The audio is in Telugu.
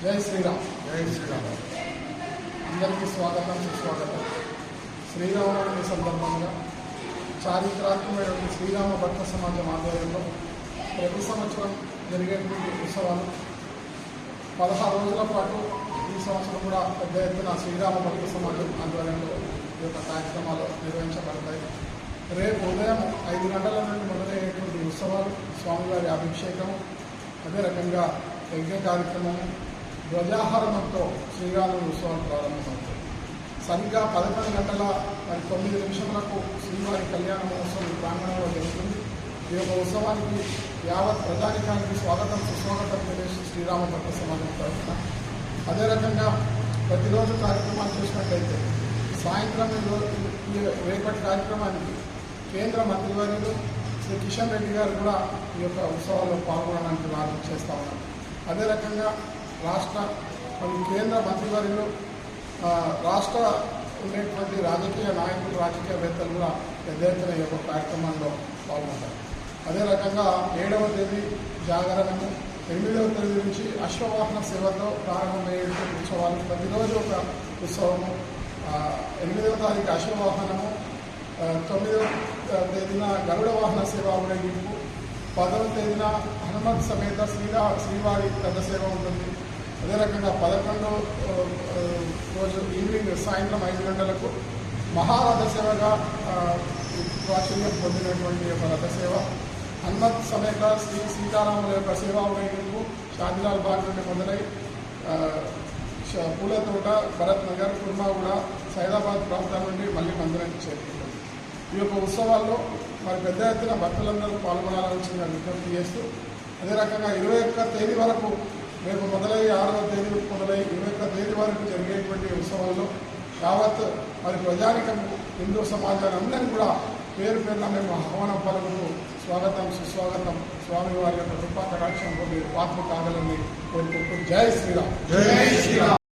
జై శ్రీరామ్. జై శ్రీరామ్. అందరికీ స్వాగతం, సుస్వాగతం. శ్రీరామనవమి సందర్భంగా చారిత్రాత్మకమైన శ్రీరామ భక్త సమాజం ఆధ్వర్యంలో ప్రతి సంవత్సరం జరిగేటువంటి ఉత్సవాలు 16 రోజుల పాటు ఈ సంవత్సరం కూడా పెద్ద ఎత్తున శ్రీరామ భక్త సమాజం ఆధ్వర్యంలో ఈ యొక్క కార్యక్రమాలు నిర్వహించబడతాయి. రేపు ఉదయం 5 గంటల నుండి మొదలయ్యేటువంటి ఉత్సవాలు, స్వామివారి అభిషేకం, అదే రకంగా యజ్ఞ కార్యక్రమము, ధ్వజాహారణంతో శ్రీరాముని ఉత్సవాలు ప్రారంభమవుతాయి. సరిగ్గా 11 గంటల 9 నిమిషములకు శ్రీవారి కళ్యాణ మహోత్సవం ప్రాంగణంలో జరుగుతుంది. ఈ యొక్క ఉత్సవానికి యావత్ ప్రజానికానికి స్వాగతం, సుస్వాగతం తెలియజేసి శ్రీరామ భక్త సమాజం తరఫున. అదే రకంగా ప్రతిరోజు కార్యక్రమాలు చూసినట్లయితే సాయంత్రం రేపటి కార్యక్రమానికి కేంద్ర మంత్రివర్యులు శ్రీ కిషన్ రెడ్డి గారు కూడా ఈ యొక్క ఉత్సవాల్లో పాల్గొనడానికి వారు చేస్తూ ఉన్నారు. అదే రకంగా రాష్ట్ర మరియు కేంద్ర మంత్రివర్యులు, రాష్ట్ర ఉండేటువంటి రాజకీయ నాయకులు, రాజకీయవేత్తలు కూడా పెద్ద ఎత్తున ఈ యొక్క కార్యక్రమంలో పాల్గొంటారు. అదే రకంగా 7వ తేదీ జాగరణము, 8వ తేదీ నుంచి అశ్వవాహన సేవతో ప్రారంభమయ్యేటువంటి ఉత్సవాలు. ప్రతిరోజు ఒక ఉత్సవము. 8వ తారీఖు అశ్వవాహనము, 9వ తేదీన గరుడ వాహన సేవ ఊరేగింపు, 10వ తేదీన హనుమత్ సమేత శ్రీవారి పెద్ద సేవ ఉంటుంది. అదే రకంగా 11వ రోజు సాయంత్రం 5 గంటలకు మహారథ సేవగా ప్రాచుర్యం పొందినటువంటి యొక్క రథ సేవ, హనుమత్ సమేత శ్రీ సీతారాముల యొక్క సేవా ఊరేగింపు షాదిలాల్ బాగ్ నుండి మొదలై పూలతోట, భరత్ నగర్, కుర్మాగూడ, సైదాబాద్ ప్రాంతాల నుండి మళ్ళీ మందిరానికి చేరుకుంటుంది. ఈ యొక్క ఉత్సవాల్లో మరి పెద్ద ఎత్తున భక్తులందరూ పాల్గొనాలని విజ్ఞప్తి చేస్తూ, అదే రకంగా 21వ తేదీ వరకు రేపు మొదలై 6వ తేదీ మొదలై 21వ తేదీ వరకు జరిగేటువంటి ఉత్సవాల్లో యావత్ మరి ప్రజానికం, హిందూ సమాజాన్ని అందరినీ కూడా పేరు పేరున మేము ఆహ్వానం పలుకుతూ స్వాగతం, సుస్వాగతం, స్వామివారి యొక్క కృపా కటాక్షంతో మీరు పాత్ర కాగలని కోరుకుంటూ జై శ్రీరామ్. జై శ్రీరామ్.